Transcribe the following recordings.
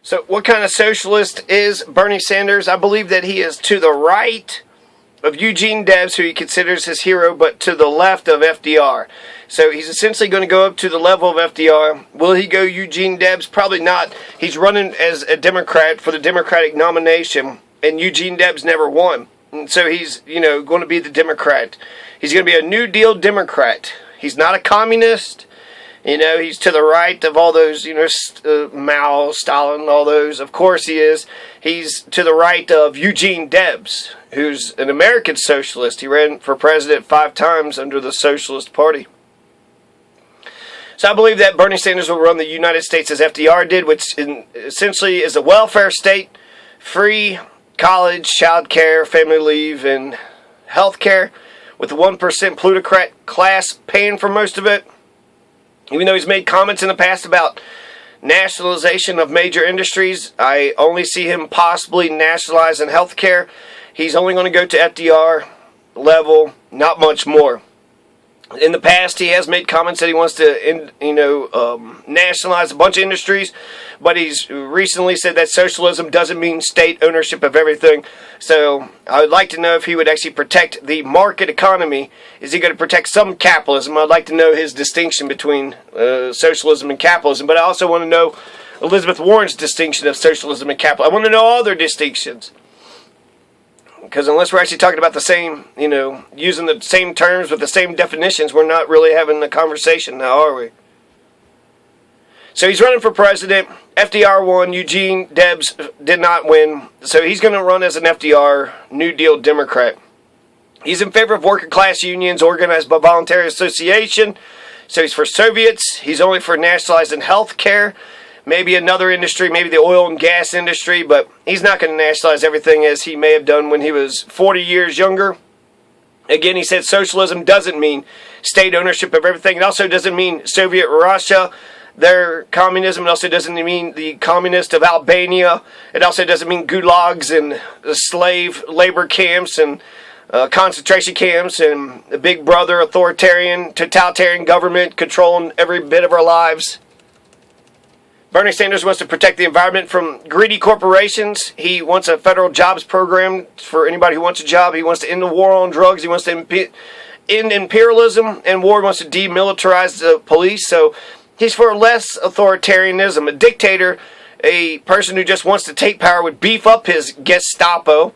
So what kind of socialist is Bernie Sanders? I believe that he is to the right of Eugene Debs, who he considers his hero, but to the left of FDR. So he's essentially going to go up to the level of FDR. Will he go Eugene Debs? Probably not. He's running as a Democrat for the Democratic nomination, and Eugene Debs never won. And so he's, going to be the Democrat. He's going to be a New Deal Democrat. He's not a communist. He's to the right of all those, Mao, Stalin, all those. Of course he is. He's to the right of Eugene Debs, who's an American socialist. He ran for president 5 times under the Socialist Party. So I believe that Bernie Sanders will run the United States as FDR did, which essentially is a welfare state, free college, child care, family leave, and health care, with the 1% plutocrat class paying for most of it. Even though he's made comments in the past about nationalization of major industries, I only see him possibly nationalizing healthcare. He's only going to go to FDR level, not much more. In the past, he has made comments that he wants to, nationalize a bunch of industries, but he's recently said that socialism doesn't mean state ownership of everything. So I would like to know if he would actually protect the market economy. Is he going to protect some capitalism? I'd like to know his distinction between socialism and capitalism, but I also want to know Elizabeth Warren's distinction of socialism and capitalism. I want to know all their distinctions. Because unless we're actually talking about the same, using the same terms with the same definitions, we're not really having a conversation now, are we? So he's running for president. FDR won. Eugene Debs did not win. So he's going to run as an FDR New Deal Democrat. He's in favor of working class unions organized by voluntary association. So he's for Soviets. He's only for nationalizing health care. Maybe another industry, maybe the oil and gas industry, but he's not going to nationalize everything as he may have done when he was 40 years younger. Again, he said socialism doesn't mean state ownership of everything. It also doesn't mean Soviet Russia, their communism. It also doesn't mean the communist of Albania. It also doesn't mean gulags and slave labor camps and concentration camps and a big brother authoritarian, totalitarian government controlling every bit of our lives. Bernie Sanders wants to protect the environment from greedy corporations. He wants a federal jobs program for anybody who wants a job. He wants to end the war on drugs. He wants to end imperialism and war. He wants to demilitarize the police. So he's for less authoritarianism. A dictator, a person who just wants to take power, would beef up his Gestapo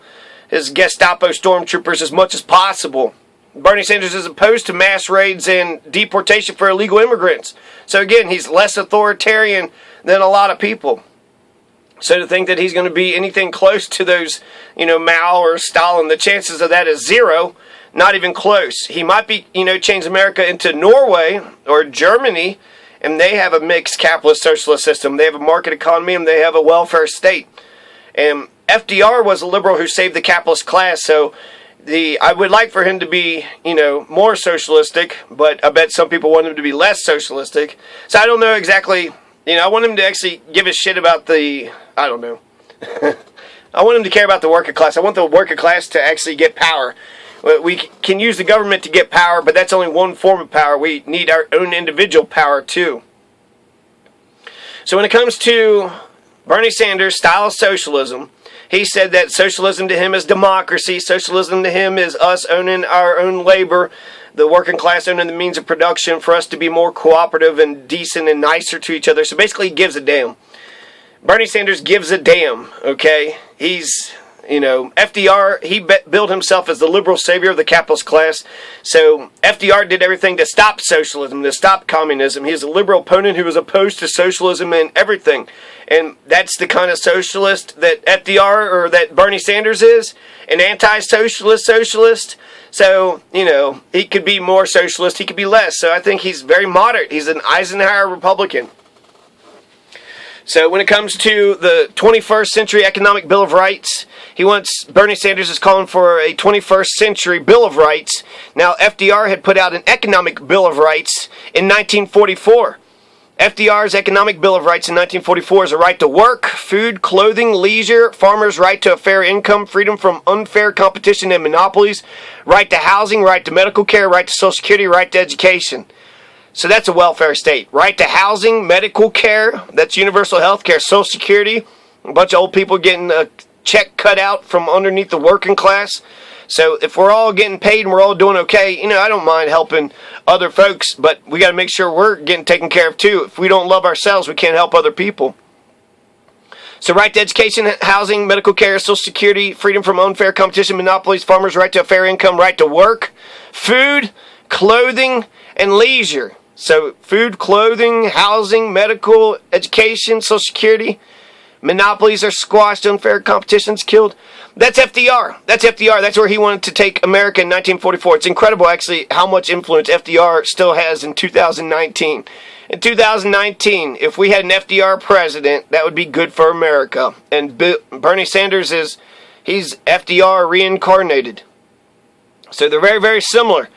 stormtroopers as much as possible. Bernie Sanders is opposed to mass raids and deportation for illegal immigrants. So again, he's less authoritarian than a lot of people. So to think that he's going to be anything close to those, Mao or Stalin, the chances of that is zero, not even close. He might be, change America into Norway or Germany, and they have a mixed capitalist socialist system. They have a market economy and they have a welfare state. And FDR was a liberal who saved the capitalist class, so I would like for him to be, more socialistic, but I bet some people want him to be less socialistic. So I don't know exactly, I want him to actually give a shit about I want him to care about the working class. I want the working class to actually get power. We can use the government to get power, but that's only one form of power. We need our own individual power too. So when it comes to Bernie Sanders' style of socialism, he said that socialism to him is democracy. Socialism to him is us owning our own labor, the working class owning the means of production for us to be more cooperative and decent and nicer to each other. So basically he gives a damn. Bernie Sanders gives a damn, okay? He's, FDR, he billed himself as the liberal savior of the capitalist class. So FDR did everything to stop socialism, to stop communism. He is a liberal opponent who was opposed to socialism and everything. And that's the kind of socialist that FDR or that Bernie Sanders is, an anti-socialist socialist. So, he could be more socialist, he could be less. So I think he's very moderate. He's an Eisenhower Republican. So when it comes to the 21st century economic Bill of Rights, Bernie Sanders is calling for a 21st century Bill of Rights. Now, FDR had put out an economic Bill of Rights in 1944. FDR's economic Bill of Rights in 1944 is a right to work, food, clothing, leisure, farmers' right to a fair income, freedom from unfair competition and monopolies, right to housing, right to medical care, right to Social Security, right to education. So that's a welfare state. Right to housing, medical care, that's universal health care, Social Security, A bunch of old people getting a check cut out from underneath the working class. So if we're all getting paid and we're all doing okay, I don't mind helping other folks, but we got to make sure we're getting taken care of too. If we don't love ourselves, we can't help other people. So right to education, housing, medical care, Social Security, freedom from unfair competition, monopolies, farmers' right to a fair income, right to work, food, clothing, and leisure. So food, clothing, housing, medical, education, Social Security. Monopolies are squashed, unfair competition's killed. That's FDR. That's where he wanted to take America in 1944. It's incredible, actually, how much influence FDR still has in 2019. In 2019, if we had an FDR president, that would be good for America. And Bernie Sanders he's FDR reincarnated. So they're very, very similar.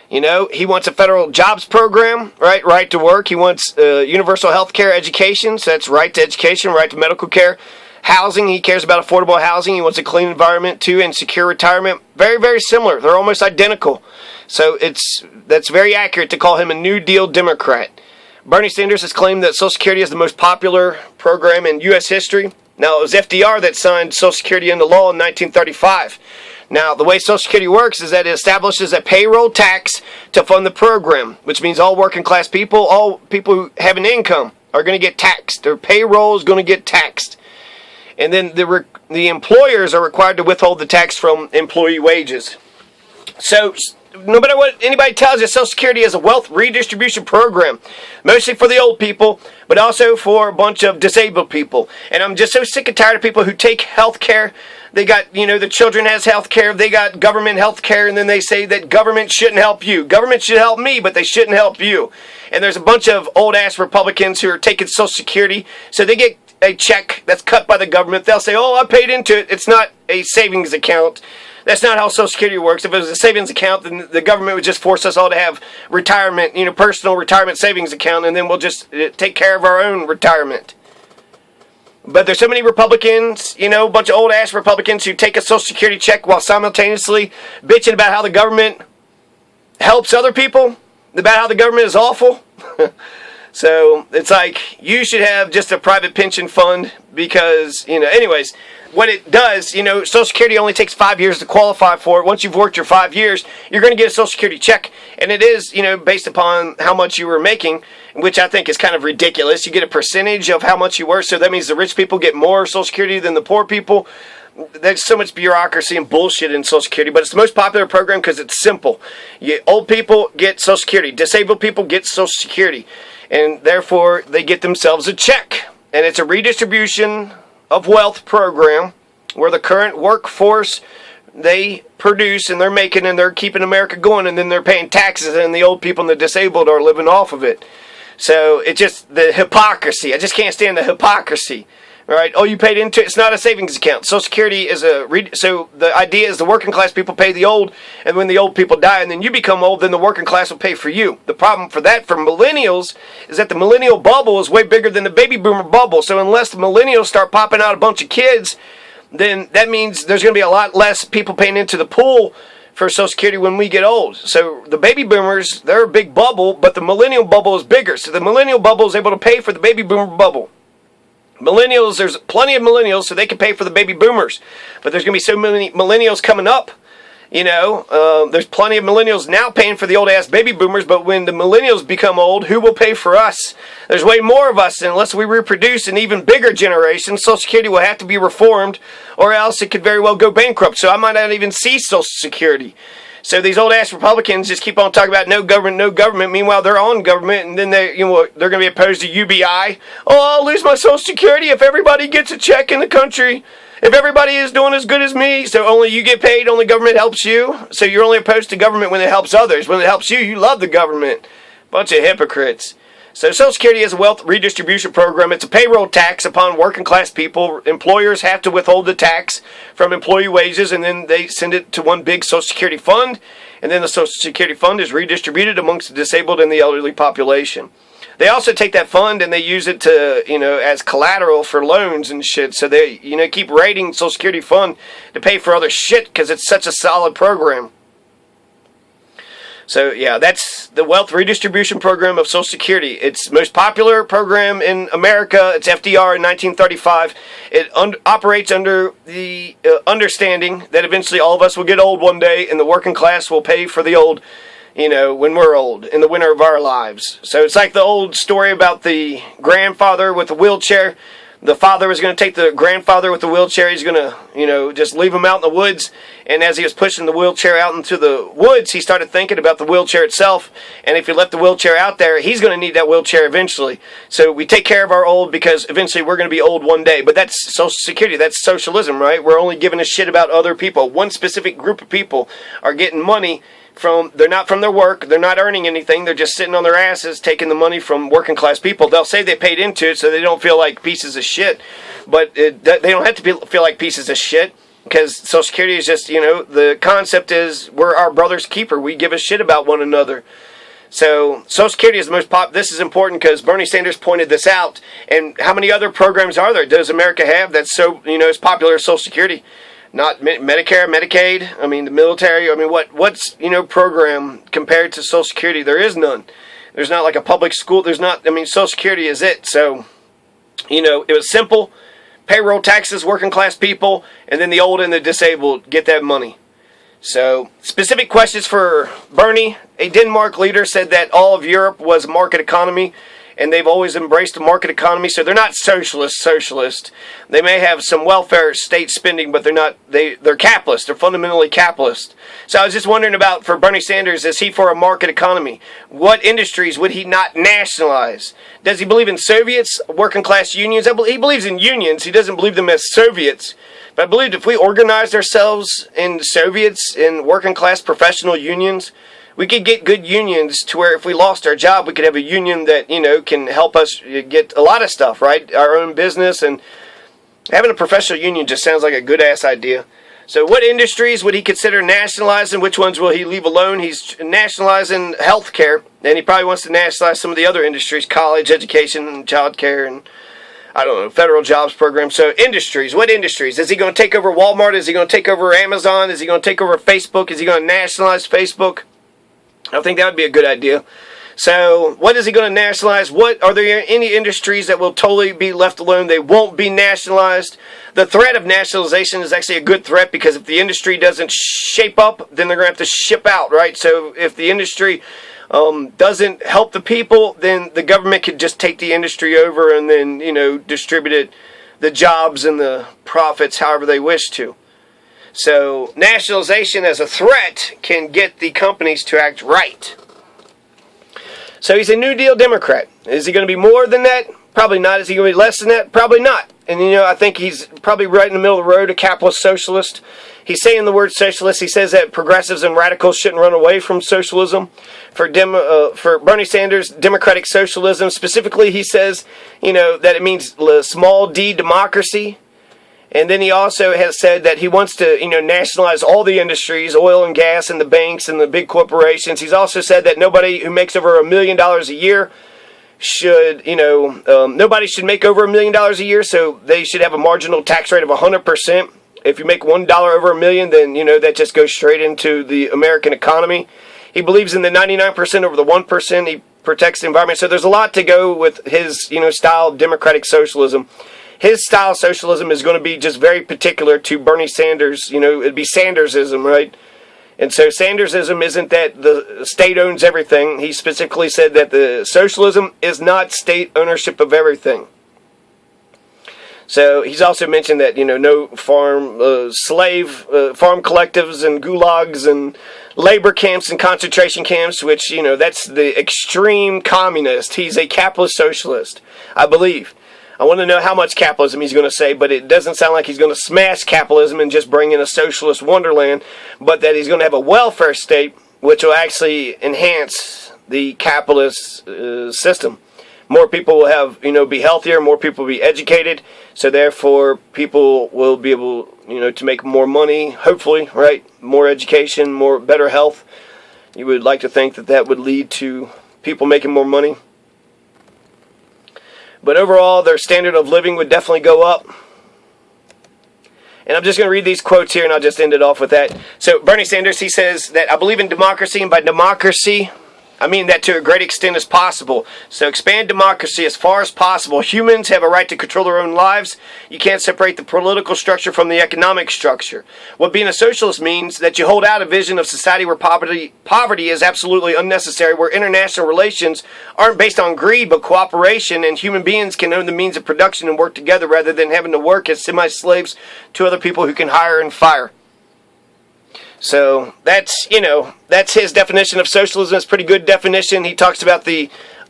He wants a federal jobs program, right to work. He wants universal health care, education, so that's right to education, right to medical care. Housing, he cares about affordable housing. He wants a clean environment too, and secure retirement. Very, very similar. They're almost identical. So that's very accurate to call him a New Deal Democrat. Bernie Sanders has claimed that Social Security is the most popular program in U.S. history. Now, it was FDR that signed Social Security into law in 1935. Now, the way Social Security works is that it establishes a payroll tax to fund the program, which means all working class people, all people who have an income are going to get taxed. Their payroll is going to get taxed. And then the employers are required to withhold the tax from employee wages. So no matter what anybody tells you, Social Security is a wealth redistribution program, mostly for the old people, but also for a bunch of disabled people. And I'm just so sick and tired of people who take health care. They got, the children has health care, they got government health care, and then they say that government shouldn't help you. Government should help me, but they shouldn't help you. And there's a bunch of old-ass Republicans who are taking Social Security, so they get a check that's cut by the government. They'll say, I paid into it. It's not a savings account. That's not how Social Security works. If it was a savings account, then the government would just force us all to have retirement, personal retirement savings account, and then we'll just take care of our own retirement. But there's so many Republicans, a bunch of old-ass Republicans who take a Social Security check while simultaneously bitching about how the government helps other people, about how the government is awful. So it's like you should have just a private pension fund because, anyways, what it does, Social Security only takes 5 years to qualify for it. Once you've worked your 5 years, you're going to get a Social Security check. And it is, based upon how much you were making, which I think is kind of ridiculous. You get a percentage of how much you work, so that means the rich people get more Social Security than the poor people. There's so much bureaucracy and bullshit in Social Security, but it's the most popular program because it's simple. Old people get Social Security. Disabled people get Social Security. And therefore, they get themselves a check. And it's a redistribution of wealth program where the current workforce, they produce and they're making and they're keeping America going, and then they're paying taxes, and the old people and the disabled are living off of it. So it's just the hypocrisy. I just can't stand the hypocrisy. Right? You paid into it. It's not a savings account. Social Security is so the idea is the working class people pay the old, and when the old people die and then you become old, then the working class will pay for you. The problem for millennials is that the millennial bubble is way bigger than the baby boomer bubble. So unless the millennials start popping out a bunch of kids, then that means there's going to be a lot less people paying into the pool for Social Security when we get old. So the baby boomers, they're a big bubble, but the millennial bubble is bigger. So the millennial bubble is able to pay for the baby boomer bubble. Millennials, there's plenty of millennials, so they can pay for the baby boomers. But there's going to be so many millennials coming up. There's plenty of millennials now paying for the old-ass baby boomers, but when the millennials become old, who will pay for us? There's way more of us, and unless we reproduce an even bigger generation, Social Security will have to be reformed, or else it could very well go bankrupt. So I might not even see Social Security. So these old-ass Republicans just keep on talking about no government, no government. Meanwhile, they're on government, and then they're going to be opposed to UBI. I'll lose my Social Security if everybody gets a check in the country. If everybody is doing as good as me, so only you get paid, only government helps you. So you're only opposed to government when it helps others. When it helps you, you love the government. Bunch of hypocrites. So Social Security is a wealth redistribution program. It's a payroll tax upon working class people. Employers have to withhold the tax from employee wages, and then they send it to one big Social Security fund, and then the Social Security fund is redistributed amongst the disabled and the elderly population. They also take that fund and they use it to, as collateral for loans and shit. So they, keep raiding Social Security fund to pay for other shit because it's such a solid program. So, yeah, that's the wealth redistribution program of Social Security. It's the most popular program in America. It's FDR in 1935. It operates under the understanding that eventually all of us will get old one day, and the working class will pay for the old, when we're old, in the winter of our lives. So it's like the old story about the grandfather with the wheelchair. The father was going to take the grandfather with the wheelchair. He's going to, just leave him out in the woods. And as he was pushing the wheelchair out into the woods, he started thinking about the wheelchair itself. And if he left the wheelchair out there, he's going to need that wheelchair eventually. So we take care of our old because eventually we're going to be old one day. But that's Social Security. That's socialism, right? We're only giving a shit about other people. One specific group of people are getting money they're not from their work, they're not earning anything, they're just sitting on their asses taking the money from working class people. They'll say they paid into it so they don't feel like pieces of shit, but they don't have to feel like pieces of shit, because Social Security is just, the concept is we're our brother's keeper, we give a shit about one another. So Social Security is the most this is important because Bernie Sanders pointed this out. And how many other programs are there does America have that's so, as popular as Social Security? Not Medicare, Medicaid, the military. What's, program compared to Social Security? There is none. There's not like a public school. There's not, Social Security is it. So, it was simple. Payroll, taxes, working class people, and then the old and the disabled get that money. So, specific questions for Bernie. A Denmark leader said that all of Europe was a market economy, and they've always embraced a market economy, so they're not socialist. They may have some welfare state spending, but they're capitalist. They're fundamentally capitalist. So I was just wondering about, for Bernie Sanders, is he for a market economy? What industries would he not nationalize? Does he believe in Soviets, working class unions? He believes in unions. He doesn't believe them as Soviets. But I believe if we organized ourselves in Soviets, in working class professional unions, we could get good unions to where if we lost our job, we could have a union that, can help us get a lot of stuff, right? Our own business, and having a professional union just sounds like a good-ass idea. So what industries would he consider nationalizing? Which ones will he leave alone? He's nationalizing healthcare, and he probably wants to nationalize some of the other industries, college, education, and childcare, and federal jobs programs. So industries, what industries? Is he going to take over Walmart? Is he going to take over Amazon? Is he going to take over Facebook? Is he going to nationalize Facebook? I think that would be a good idea. So, what is he going to nationalize? Are there any industries that will totally be left alone? They won't be nationalized. The threat of nationalization is actually a good threat, because if the industry doesn't shape up, then they're going to have to ship out, right? So, if the industry doesn't help the people, then the government could just take the industry over and then, distribute it, the jobs and the profits however they wish to. So, nationalization as a threat can get the companies to act right. So, he's a New Deal Democrat. Is he going to be more than that? Probably not. Is he going to be less than that? Probably not. And, I think he's probably right in the middle of the road, a capitalist socialist. He's saying the word socialist. He says that progressives and radicals shouldn't run away from socialism. For Bernie Sanders, democratic socialism, specifically, he says, that it means small d democracy. And then he also has said that he wants to, nationalize all the industries, oil and gas and the banks and the big corporations. He's also said that nobody who makes over $1 million a year should, nobody should make over $1 million a year, so they should have a marginal tax rate of 100%. If you make $1 over $1 million, then, that just goes straight into the American economy. He believes in the 99% over the 1%. He protects the environment. So there's a lot to go with his, style of democratic socialism. His style of socialism is going to be just very particular to Bernie Sanders. It'd be Sandersism, right? And so Sandersism isn't that the state owns everything. He specifically said that the socialism is not state ownership of everything. So he's also mentioned that, no farm collectives and gulags and labor camps and concentration camps, which, that's the extreme communist. He's a capitalist socialist, I believe. I want to know how much capitalism he's going to say, but it doesn't sound like he's going to smash capitalism and just bring in a socialist wonderland, but that he's going to have a welfare state which will actually enhance the capitalist system. More people will have, be healthier, more people will be educated, so therefore people will be able, to make more money, hopefully, right? More education, better health. You would like to think that that would lead to people making more money. But overall, their standard of living would definitely go up. And I'm just going to read these quotes here, and I'll just end it off with that. So Bernie Sanders, he says that I believe in democracy, and by democracy, I mean that to a great extent as possible. So expand democracy as far as possible. Humans have a right to control their own lives. You can't separate the political structure from the economic structure. What being a socialist means that you hold out a vision of society where poverty is absolutely unnecessary, where international relations aren't based on greed but cooperation, and human beings can own the means of production and work together rather than having to work as semi-slaves to other people who can hire and fire. So that's his definition of socialism. It's a pretty good definition. He talks about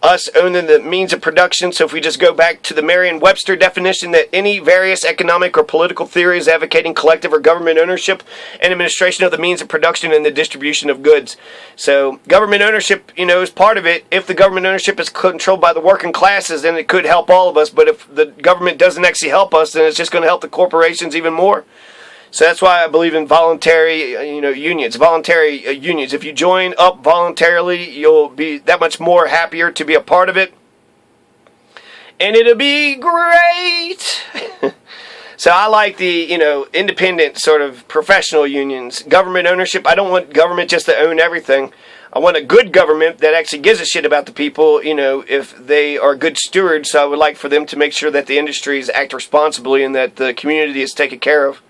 us owning the means of production. So if we just go back to the Merriam-Webster definition, that any various economic or political theory is advocating collective or government ownership and administration of the means of production and the distribution of goods. So government ownership, is part of it. If the government ownership is controlled by the working classes, then it could help all of us. But if the government doesn't actually help us, then it's just going to help the corporations even more. So that's why I believe in voluntary, unions. Voluntary unions. If you join up voluntarily, you'll be that much more happier to be a part of it. And it'll be great. So I like the, independent sort of professional unions. Government ownership. I don't want government just to own everything. I want a good government that actually gives a shit about the people, if they are good stewards. So I would like for them to make sure that the industries act responsibly and that the community is taken care of.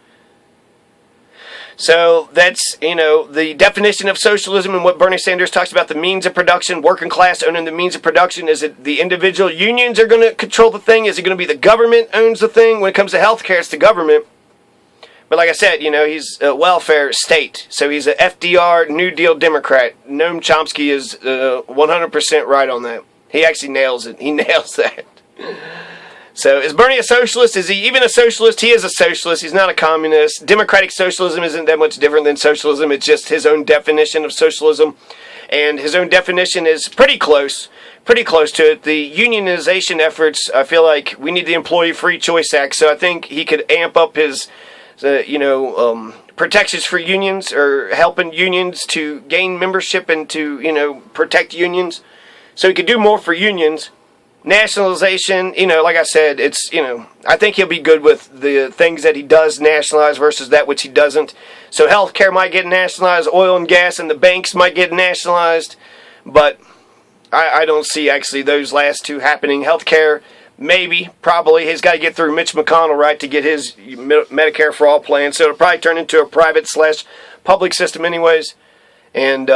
So that's, the definition of socialism, and what Bernie Sanders talks about, the means of production, working class owning the means of production. Is it the individual unions are going to control the thing? Is it going to be the government owns the thing? When it comes to healthcare, it's the government. But like I said, he's a welfare state. So he's a FDR New Deal Democrat. Noam Chomsky is 100% right on that. He actually nails it. He nails that. So is Bernie a socialist? Is he even a socialist? He is a socialist. He's not a communist. Democratic socialism isn't that much different than socialism. It's just his own definition of socialism. And his own definition is pretty close to it. The unionization efforts, I feel like we need the Employee Free Choice Act. So I think he could amp up his, protections for unions, or helping unions to gain membership and to, protect unions. So he could do more for unions. Nationalization, like I said, it's, I think he'll be good with the things that he does nationalize versus that which he doesn't. So healthcare might get nationalized, oil and gas and the banks might get nationalized, but I don't see actually those last two happening. Healthcare, maybe, probably. He's got to get through Mitch McConnell, right, to get his Medicare for All plan. So it'll probably turn into a private/public system anyways. And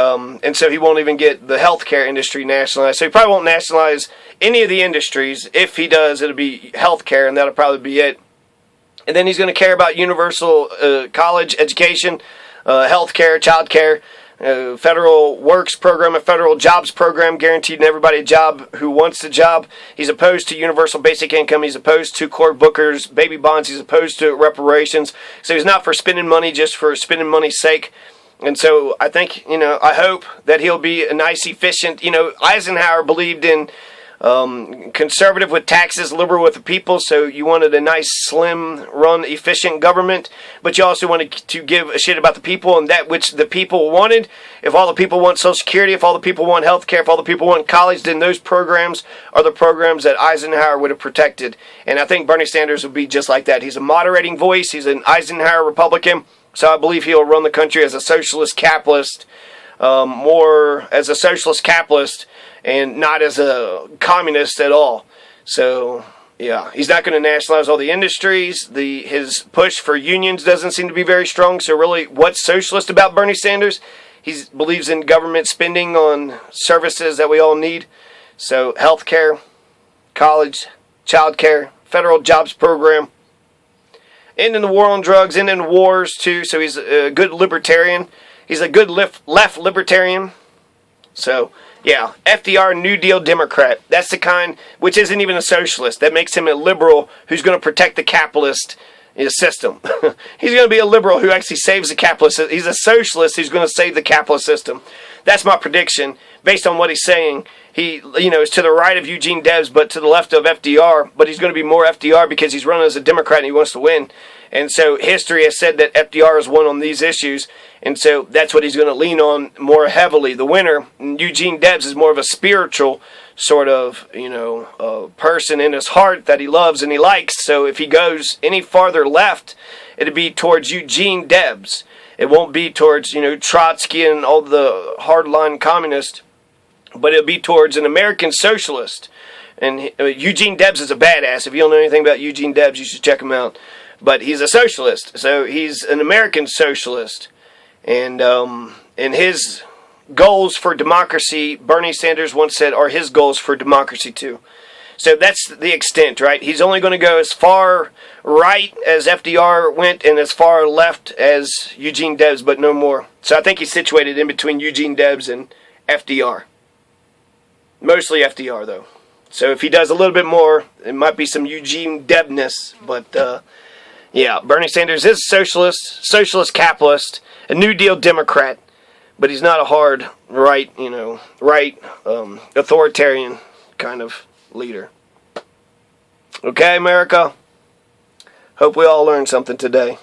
so he won't even get the healthcare industry nationalized. So he probably won't nationalize any of the industries. If he does, it'll be healthcare, and that'll probably be it. And then he's going to care about universal college education, healthcare, childcare, federal works program, a federal jobs program, guaranteeing everybody a job who wants the job. He's opposed to universal basic income. He's opposed to court bookers, baby bonds. He's opposed to reparations. So he's not for spending money just for spending money's sake. And so I think, I hope that he'll be a nice, efficient, Eisenhower believed in conservative with taxes, liberal with the people. So you wanted a nice, slim, run, efficient government, but you also wanted to give a shit about the people and that which the people wanted. If all the people want Social Security, if all the people want health care, if all the people want college, then those programs are the programs that Eisenhower would have protected. And I think Bernie Sanders would be just like that. He's a moderating voice. He's an Eisenhower Republican. So I believe he'll run the country as a socialist capitalist, more as a socialist capitalist and not as a communist at all. So, yeah, he's not going to nationalize all the industries. His push for unions doesn't seem to be very strong. So really, what's socialist about Bernie Sanders? He believes in government spending on services that we all need. So healthcare, college, childcare, federal jobs program. Ending the war on drugs, ending wars too. So he's a good libertarian. He's a good left libertarian. So, yeah, FDR New Deal Democrat. That's the kind, which isn't even a socialist. That makes him a liberal who's going to protect the capitalist system. He's going to be a liberal who actually saves the capitalist system. He's a socialist who's going to save the capitalist system. that's my prediction based on what he's saying. He, is to the right of Eugene Debs, but to the left of FDR. But he's going to be more FDR because he's running as a Democrat and he wants to win. And so history has said that FDR has won on these issues. And so that's what he's going to lean on more heavily. The winner, Eugene Debs, is more of a spiritual sort of, person in his heart that he loves and he likes. So if he goes any farther left, it'll be towards Eugene Debs. It won't be towards, Trotsky and all the hardline communists, but it'll be towards an American socialist. And Eugene Debs is a badass. If you don't know anything about Eugene Debs, you should check him out. But he's a socialist, so he's an American socialist. And his goals for democracy, Bernie Sanders once said, are his goals for democracy too. So that's the extent, right? He's only going to go as far right as FDR went and as far left as Eugene Debs, but no more. So I think he's situated in between Eugene Debs and FDR. Mostly FDR, though. So if he does a little bit more, it might be some Eugene Debness. But, yeah, Bernie Sanders is socialist capitalist, a New Deal Democrat. But he's not a hard right, authoritarian kind of leader. Okay, America? Hope we all learned something today.